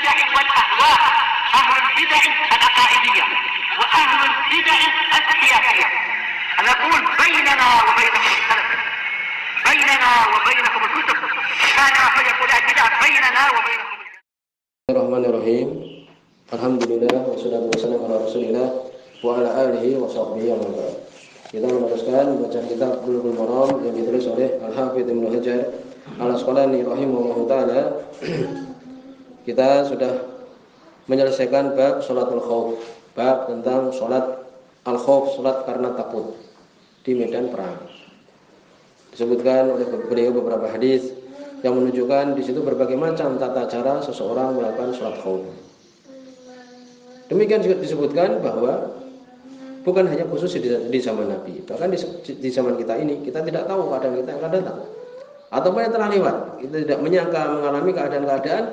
البدع والأهواء، أهل البدع العقائدية وأهل البدع السياسية. نقول بيننا وبينكم السلف، بيننا وبينكم الكتب، كان أحد يقول البدع بيننا وبينكم. Bismillahirrahmanirrahim. Alhamdulillah wassalatu wassalamu ala Rasulillah wa ala alihi wa sahbihi wa man. Kita meneruskan bacaan kitab Bulughul Maram yang ditulis oleh Al-Hafidz Ibnu Hajar Al-Asqalani rahimahullahu taala. Kita sudah menyelesaikan bab sholatul khauf, bab tentang sholat al-khauf, sholat karena takut di medan perang. Disebutkan oleh beliau beberapa hadis yang menunjukkan di situ berbagai macam tata cara seseorang melakukan sholat khauf. Demikian juga disebutkan bahwa bukan hanya khusus di zaman Nabi, bahkan di zaman kita ini kita tidak tahu keadaan kita yang akan datang ataupun yang telah lewat. Kita tidak menyangka mengalami keadaan-keadaan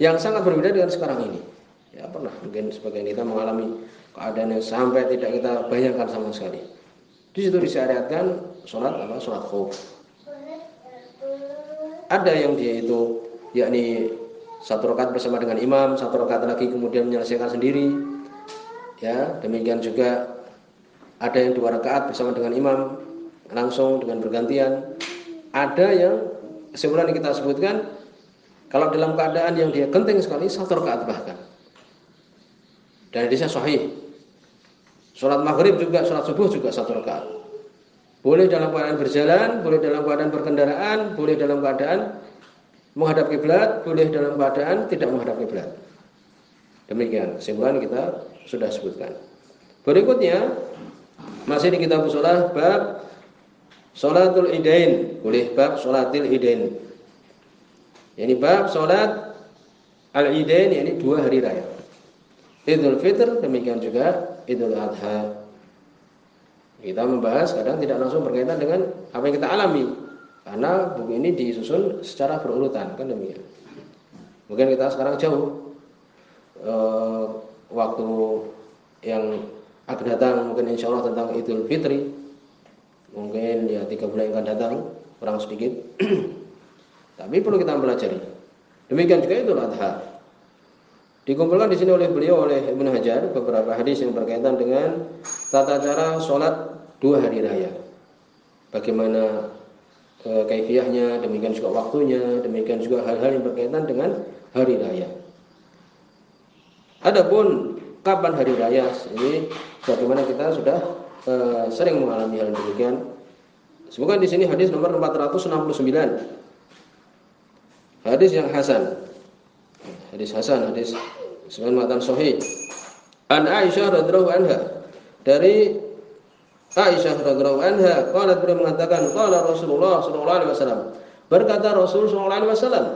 yang sangat berbeda dengan sekarang ini. Ya, pernah mungkin sebagian kita mengalami keadaan yang sampai tidak kita bayangkan sama sekali. Di situ disyariatkan sholat khauf. Ada yang dia itu yakni satu rakaat bersama dengan imam, satu rakaat lagi kemudian menyelesaikan sendiri. Ya, demikian juga ada yang 2 rakaat bersama dengan imam langsung dengan bergantian. Ada yang sebulan kita sebutkan kalau dalam keadaan yang dia genting sekali 1 rakaat bahkan. Dan hadisnya sahih. Salat maghrib juga, salat subuh juga 1 rakaat. Boleh dalam keadaan berjalan, boleh dalam keadaan berkendaraan, boleh dalam keadaan menghadap kiblat, boleh dalam keadaan tidak menghadap kiblat. Demikian kesimpulan kita sudah sebutkan. Berikutnya masih di kitab shalah bab sholatul idain, boleh bab sholatil idain. Ini bab sholat al-idain, yakni 2 hari raya. Idul Fitr, demikian juga Idul Adha. Kita membahas kadang tidak langsung berkaitan dengan apa yang kita alami, karena buku ini disusun secara berurutan, kan demikian. Mungkin kita sekarang jauh waktu yang akan datang, mungkin insya Allah tentang Idul Fitri, mungkin ya 3 bulan yang akan datang, kurang sedikit. Tapi perlu kita pelajari. Demikian juga Idul Adha. Dikumpulkan di sini oleh beliau, oleh Ibnu Hajar, beberapa hadis yang berkaitan dengan tata cara sholat 2 hari raya. Bagaimana kaifiyahnya, demikian juga waktunya, demikian juga hal-hal yang berkaitan dengan hari raya. Adapun kapan hari raya ini, bagaimana kita sudah sering mengalami hal demikian. Semoga di sini hadis nomor 469. Hadis yang hasan. Hadis hasan, hadis sesuai matan sahih. An Aisyah radhiyallahu anha, dari Aisyah radhiyallahu anha, qalat, beliau mengatakan, qala Rasulullah sallallahu alaihi wasallam, berkata Rasul sallallahu alaihi wasallam,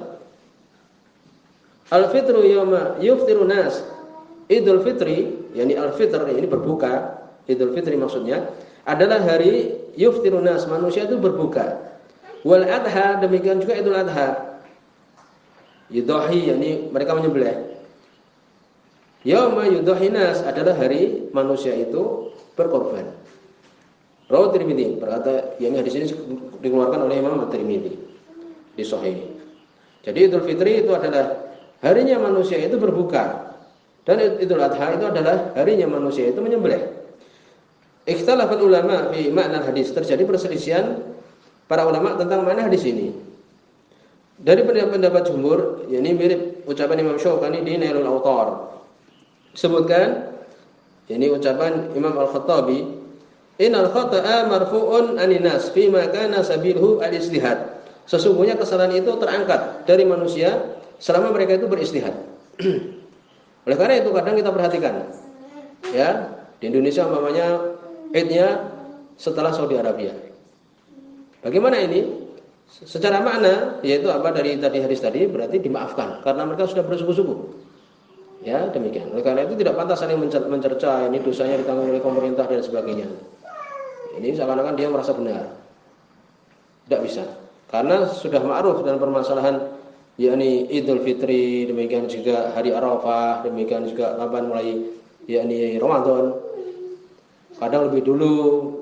al-fitru yawma yuftiru nas. Idul Fitri, yakni al-fitr, ini berbuka. Idul Fitri maksudnya adalah hari yuftiru nas, manusia itu berbuka. Wal adha, demikian juga Idul Adha. Yudahi, yakni mereka menyembelih. Yauma yudahi nas adalah hari manusia itu berkorban. Rawi Tirmidzi berkata, yang hadis ini dikeluarkan oleh Imam Tirmidzi di Sahih. Jadi Idul Fitri itu adalah harinya manusia itu berbuka, dan Idul Adha itu adalah harinya manusia itu menyembelih. Ikhtalafal ulama fi makna hadis, terjadi perselisihan para ulama tentang makna hadis ini. Dari pendapat jumhur, yakni mirip ucapan Imam Syaukani di Nailul Awtar. Sebutkan ini ucapan Imam Al-Khattabi, innal khata'a marfu'un aninas fi ma kana sabilhu al-ijtihad. Sesungguhnya kesalahan itu terangkat dari manusia selama mereka itu beristihad. Oleh karena itu kadang kita perhatikan, ya, di Indonesia umpamanya Idnya setelah Saudi Arabia. Bagaimana ini? Secara makna, yaitu apa, dari tadi hadis tadi berarti dimaafkan karena mereka sudah bersungguh-sungguh. Ya, demikian. Oleh karena itu tidak pantas saling mencerca, ini dosanya ditanggung oleh pemerintah dan sebagainya. Ini seakan-akan dia merasa benar. Tidak bisa. Karena sudah ma'ruf dalam permasalahan yakni Idul Fitri, demikian juga hari Arafah, demikian juga kapan mulai yakni Ramadan. Kadang lebih dulu,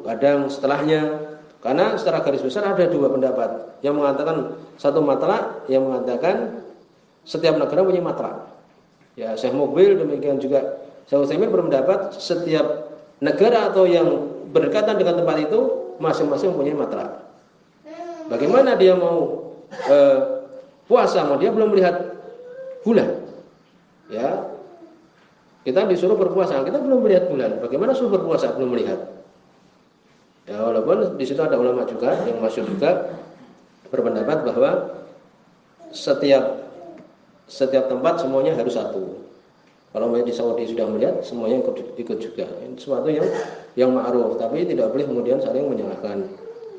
kadang setelahnya. Karena secara garis besar ada 2 pendapat. Yang mengatakan satu matlak, yang mengatakan setiap negara punya matra. Ya, Syekh Mukbil demikian juga Syekh Utsaimin berpendapat setiap negara atau yang berdekatan dengan tempat itu masing-masing punya matra. Bagaimana dia mau puasa, mau dia belum melihat bulan. Ya, kita disuruh berpuasa, kita belum melihat bulan. Bagaimana suruh berpuasa belum melihat? Ya, walaupun di situ ada ulama juga yang masyhur juga berpendapat bahwa setiap tempat semuanya harus satu. Kalau di Saudi sudah melihat, semuanya ikut juga. Ini sesuatu yang ma'ruf, tapi tidak boleh kemudian saling menyalahkan.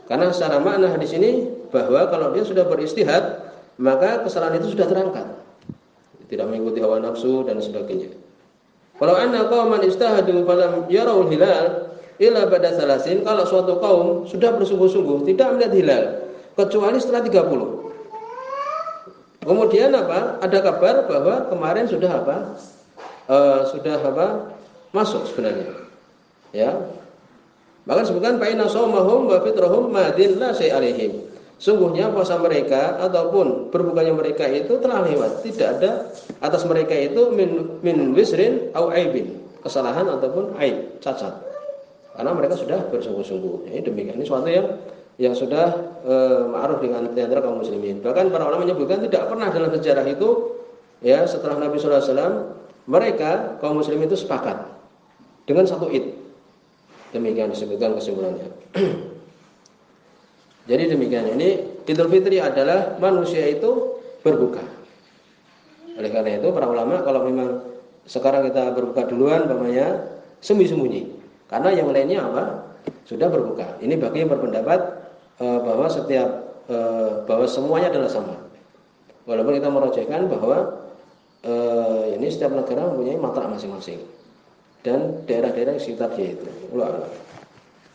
Karena secara makna hadis ini bahwa kalau dia sudah beristihad, maka kesalahan itu sudah terangkat. Tidak mengikuti hawa nafsu dan sebagainya. Kalau anna qauman istahadu falam yarau hilal illa ba'da salasin, kalau suatu kaum sudah bersungguh-sungguh tidak melihat hilal kecuali setelah 30. Kemudian apa? Ada kabar bahwa kemarin sudah masuk sebenarnya. Ya. Bahkan sebutkan fa inna shaumahum wa fitrahum madin la syai' alaihim. Sungguhnya puasa mereka ataupun berbukanya mereka itu telah lewat. Tidak ada atas mereka itu min wisrin au aibin, kesalahan ataupun aib, cacat. Karena mereka sudah bersungguh-sungguh. Ini demikian. Ini suatu yang sudah ma'ruf dengan antara kaum muslimin. Bahkan para ulama menyebutkan tidak pernah dalam sejarah itu ya setelah Nabi sallallahu alaihi wasallam mereka kaum muslimin itu sepakat dengan satu id. Demikian disebutkan kesimpulannya. Jadi demikian, ini Idul Fitri adalah manusia itu berbuka. Oleh karena itu para ulama kalau memang sekarang kita berbuka duluan umpamanya sembunyi-sembunyi. Karena yang lainnya apa? Sudah berbuka. Ini bagi yang berpendapat bahwa bahwa semuanya adalah sama. Walaupun kita merojehkan bahwa ini setiap negara mempunyai matra masing-masing dan daerah-daerah yang sekitar dia itu.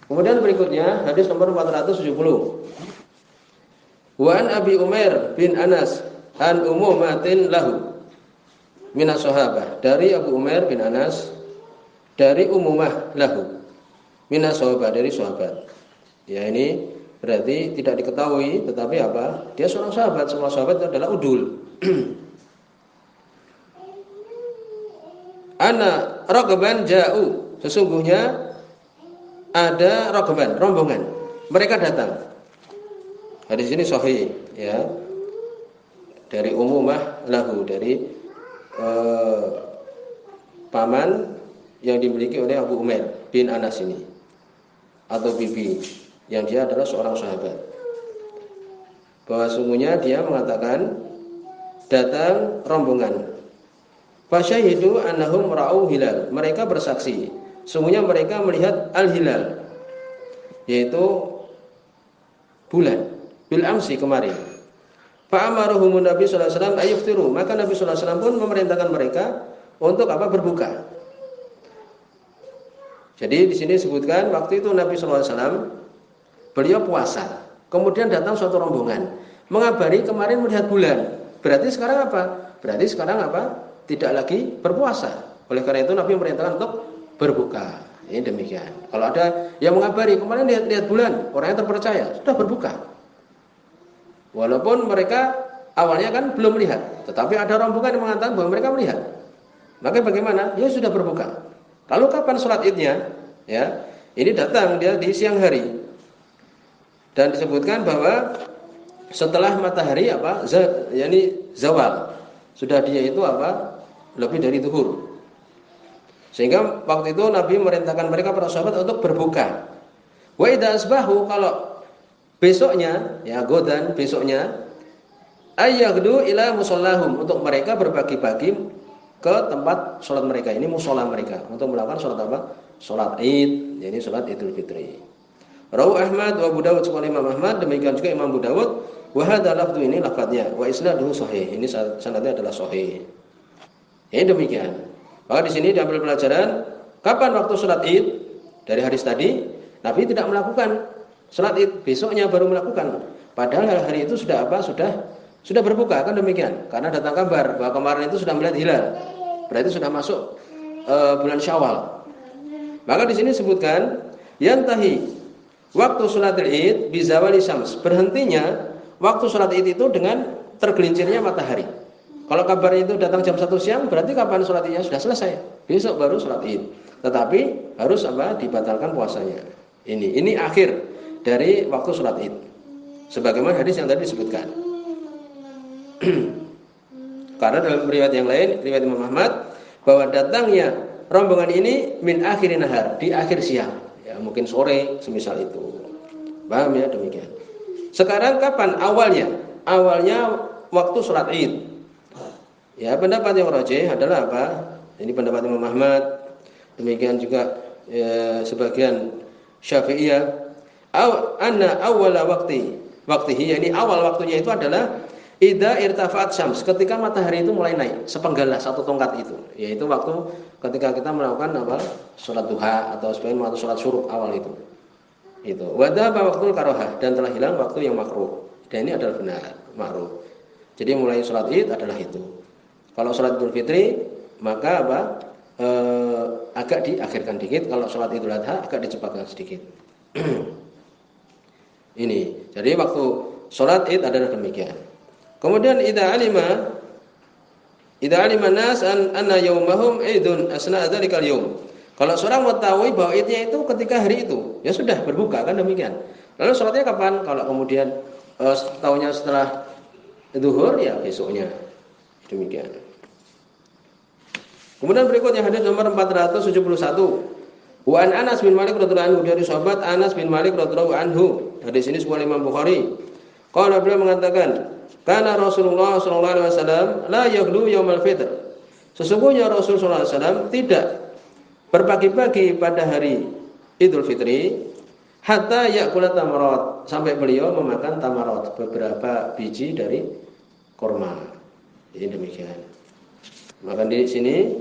Kemudian berikutnya hadis nomor 470. Wa an Abi Umair bin Anas an umumatin lahu minas sahabah, dari Abu Umair bin Anas dari umumah lahu minas sahabah, dari sahabat. Ya, ini berarti tidak diketahui tetapi apa? Dia seorang sahabat, semua sahabat itu adalah udul. Ana raqaban ja'u, sesungguhnya ada raqaban, rombongan. Mereka datang. Hadis ini sahih ya. Dari umumah lahu, dari paman yang dimiliki oleh Abu Umair bin Anas ini atau bibi, yang dia adalah seorang sahabat. Bahwa sungguhnya dia mengatakan datang rombongan. Fasyahidu annahum ra'au hilal. Mereka bersaksi, sungguhnya mereka melihat al-hilal, yaitu bulan, bil amsi, kemarin. Fa'amaruhumun Nabi sallallahu alaihi wasallam ayuftiru. Maka Nabi sallallahu alaihi wasallam pun memerintahkan mereka untuk apa? Berbuka. Jadi di sini disebutkan waktu itu Nabi sallallahu alaihi wasallam beliau puasa. Kemudian datang suatu rombongan mengabari kemarin melihat bulan. Berarti sekarang apa? Berarti sekarang apa? Tidak lagi berpuasa. Oleh karena itu Nabi memerintahkan untuk berbuka. Ini demikian. Kalau ada yang mengabari kemarin lihat bulan, orang yang terpercaya sudah berbuka. Walaupun mereka awalnya kan belum melihat, tetapi ada rombongan yang mengatakan bahwa mereka melihat. Maka bagaimana? Ya sudah berbuka. Lalu kapan sholat idnya? Ya, ini datang dia di siang hari. Dan disebutkan bahwa setelah matahari yakni zawal, sudah dia itu lebih dari zuhur. Sehingga waktu itu Nabi merintahkan mereka para sahabat untuk berbuka. Wa idza asbahu, kalau besoknya, ya godan besoknya, ayyagdu ila musallahum, untuk mereka berbagi-bagi ke tempat sholat mereka, ini musola mereka, untuk melakukan sholat apa? Sholat Id, jadi sholat Idul Fitri. Rawu Ahmad wa Abu Dawud, sekolah Imam Ahmad, demikian juga Imam Abu Dawud. Wa hadza lafdhu, ini lafadznya, wa isnaduhu sahih, ini sanadnya adalah sahih. Ini demikian. Maka di sini diambil pelajaran kapan waktu sholat Id. Dari hadis tadi Nabi tidak melakukan sholat Id, besoknya baru melakukan. Padahal hari itu sudah sudah berbuka, kan demikian. Karena datang kabar bahwa kemarin itu sudah melihat hilal. Berarti sudah masuk bulan Syawal. Maka di sini disebutkan yantahi waktu sholat Id bizawali syams, berhentinya waktu sholat Id itu dengan tergelincirnya matahari. Kalau kabar itu datang jam 1 siang, berarti kapan sholat idnya sudah selesai. Besok baru sholat id. Tetapi harus dibatalkan puasanya. Ini akhir dari waktu sholat id. Sebagaimana hadis yang tadi disebutkan. Karena dalam riwayat yang lain, riwayat Imam Ahmad, bahwa datangnya rombongan ini min akhirin nahar, di akhir siang. Ya, mungkin sore, semisal itu. Paham ya, demikian. Sekarang kapan awalnya? Awalnya waktu sholat id. Ya, pendapat yang rajih adalah apa? Ini pendapat Imam Ahmad. Demikian juga sebagian Syafi'iyah. Anna awwala waktihi, yakni awal waktunya itu adalah idza irtafa'at syams, ketika matahari itu mulai naik sepenggalah satu tongkat itu, yaitu waktu ketika kita melakukan salat duha atau sebagian waktu salat syuruk awal itu. Wa dhaba waqtul karahah, dan telah hilang waktu yang makruh. Dan ini adalah benar, makruh. Jadi mulai salat id adalah itu. Kalau salat Idul Fitri maka agak diakhirkan dikit, kalau salat Idul Adha agak dicepatkan sedikit. Ini. Jadi waktu salat id adalah demikian. Kemudian idza alima nas anna yaumahum idun asna dzalikal yaum. Kalau seorang mengetahui bahwa idnya itu ketika hari itu, ya sudah berbuka, kan demikian. Lalu salatnya kapan? Kalau kemudian tahunya setelah zuhur, ya besoknya. Demikian. Kemudian berikutnya hadis nomor 471. Wa an Anas bin Malik radhiyallahu anhu, dari sahabat Anas bin Malik radhiyallahu anhu. Hadis ini sebuah Imam Bukhari. Qala, beliau mengatakan, kana Rasulullah sallallahu alaihi wasallam la yaghlu yaumal fitr. Sesungguhnya Rasul sallallahu alaihi wasallam tidak berpagi-pagi pada hari Idul Fitri hatta ya'kula tamarat, sampai beliau memakan tamarat, beberapa biji dari kurma. Ini demikian. Maka di sini,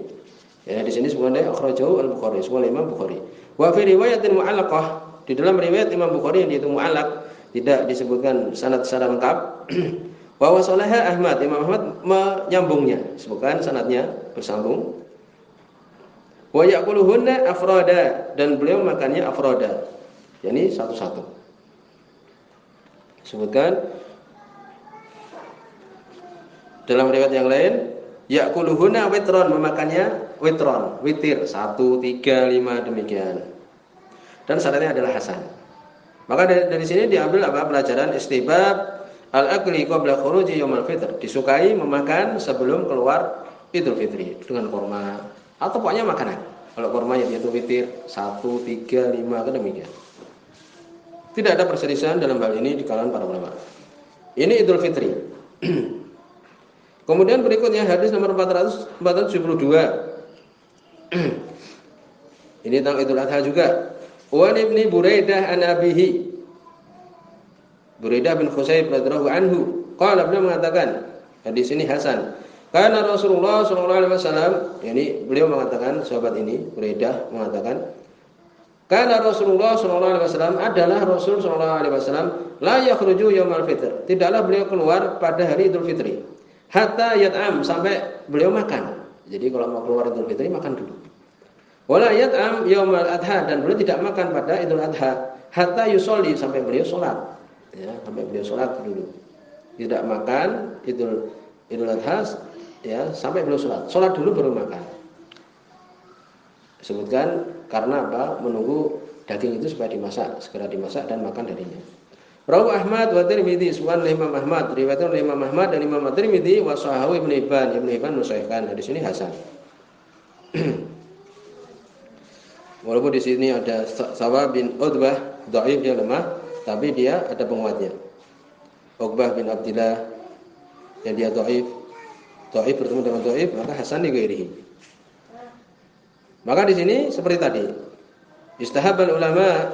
ya di sini sebenarnya akhrajahu al-Bukhari, sebuah Imam Bukhari. Wa fi riwayatin mu'allaqah, di dalam riwayat Imam Bukhari yang itu mu'allaq, tidak disebutkan sanad secara lengkap. Wa wasalaha Ahmad, Imam Ahmad menyambungnya, sebutkan sanadnya bersambung. Wa ya'kuluhunna afrada, dan beliau makannya afrada, yakni satu-satu. Sebutkan dalam riwayat yang lain, ya'kuluhunna witron, memakannya witron, witir 1, 3, 5 demikian. Dan syaratnya adalah hasan. Maka dari sini diambil pelajaran istihbab al-akli qabla khuruji yaumil fitr, disukai memakan sebelum keluar Idul Fitri dengan kurma atau pokoknya makanan. Kalau kurma yaitu witir 1, 3, 5 kan demikian. Tidak ada perselisihan dalam hal ini di kalangan para ulama. Ini Idul Fitri. Kemudian berikutnya hadis nomor 472. Ini tentang Idul Adha juga. Wa ibni Buraidah an abihi, Buraidah bin Khusayb radhiyallahu anhu, qala, beliau mengatakan, hadis ini hasan. Karena Rasulullah sallallahu alaihi wasallam, yakni beliau mengatakan, sahabat ini Buraidah mengatakan, karena Rasulullah sallallahu alaihi wasallam, adalah Rasul sallallahu alaihi wasallam, la yakhruju yaumal fitr, tidaklah beliau keluar pada hari Idul Fitri, hatta yat'am, sampai beliau makan. Jadi kalau mau keluar Idul Fitri makan dulu. Wala yat'am yaumal adha, dan beliau tidak makan pada Idul Adha, hatta yusolli, sampai beliau sholat. Ya, sampai beliau sholat dulu. Tidak makan Idul Adha, ya, sampai beliau sholat. Sholat dulu baru makan. Disebutkan karena apa? Menunggu daging itu supaya dimasak, segera dimasak dan makan darinya. Rawu Ahmad wa Tirmidzi, sunan Imam Ahmad, riwayat Imam Ahmad dan Imam Tirmidzi wa sahahu Ibnu Hibban mensahihkan. Hadis ini hasan. Walaupun di sini ada Sawab bin Utbah, dhaif, dia lemah, tapi dia ada penguatnya. Uqbah bin Abdillah yang dia dhaif bertemu dengan dhaif, maka hasan li ghairihi. Maka di sini seperti tadi, istahabal ulama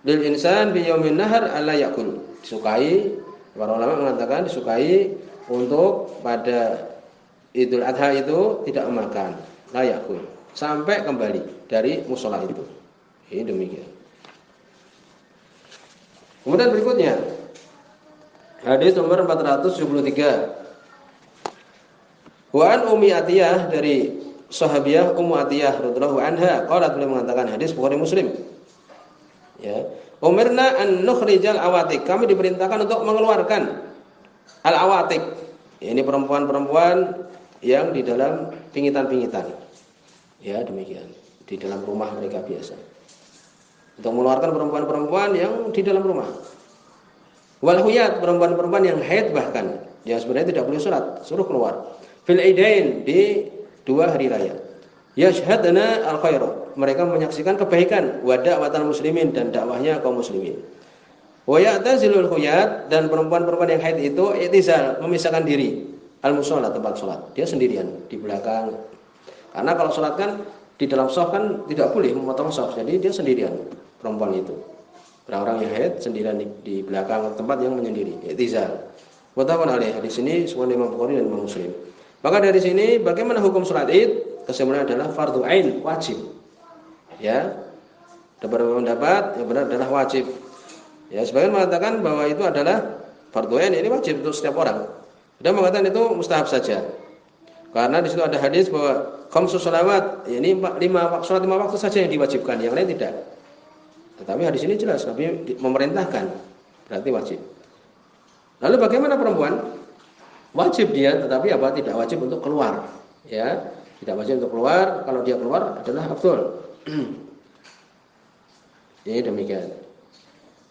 lil insan bi yaumin nahar alla yakul. Disukai, para ulama mengatakan disukai untuk pada Idul Adha itu tidak memakan, la yakul, sampai kembali dari mushola itu. Ini demikian. Kemudian berikutnya hadis nomor 473. Wa an Ummi Atiyah, dari sahabiah Ummu Atiyah radhiyallahu anha, qalat, beliau mengatakan, hadis Bukhari Muslim. Ya, umirna an nukhrijal awatik, kami diperintahkan untuk mengeluarkan al-awatik. Ini perempuan-perempuan yang di dalam pingitan-pingitan. Ya, demikian. Di dalam rumah mereka biasa. Untuk mengeluarkan perempuan-perempuan yang di dalam rumah. Wal huyat, perempuan-perempuan yang haid bahkan, yang sebenarnya tidak boleh sholat, suruh keluar. Fil idain, di 2 hari raya. Yashhadna al khairu, mereka menyaksikan kebaikan wa da'watal muslimin, dan dakwahnya kaum muslimin. Wa ya'tazilul huyat, dan perempuan-perempuan yang haid itu i'tizal, memisahkan diri al musalla, tempat sholat. Dia sendirian di belakang. Karena kalau sholat kan di dalam shaf kan tidak boleh memotong shaf, jadi dia sendirian perempuan itu. Orang-orang yang haid sendirian di belakang tempat yang menyendiri, i'tizal. Muttafaqun alaih. Di sini semua Imam Bukhari dan Imam Muslim. Maka dari sini bagaimana hukum sholat Id? Kesimpulannya adalah fardu ain, wajib. Ya. Ada beberapa pendapat yang benar adalah wajib. Ya, sebagian mengatakan bahwa itu adalah fardu ain, ini wajib untuk setiap orang. Ada mengatakan itu mustahab saja. Karena di situ ada hadis bahwa khamsus shalawat, ini 5 waktu saja yang diwajibkan, yang lain tidak. Tetapi hadis ini jelas Nabi memerintahkan, berarti wajib. Lalu bagaimana perempuan? Wajib dia, tetapi apa? Tidak wajib untuk keluar. Ya, tidak wajib untuk keluar. Kalau dia keluar adalah afdal. Ini demikian.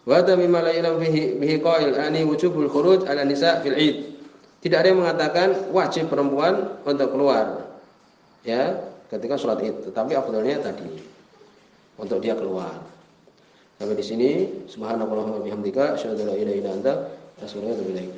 Wa tamimma la ilam bihi qail ani wujubul khuruj ala nisa fil id. Tidak ada yang mengatakan wajib perempuan untuk keluar. Ya, ketika sholat Id, tetapi afdalnya tadi untuk dia keluar. Sampai di sini, subhanakallahumma bihamdika asyhadu an la ilaha illa anta astaghfiruka wa atubu ilaik.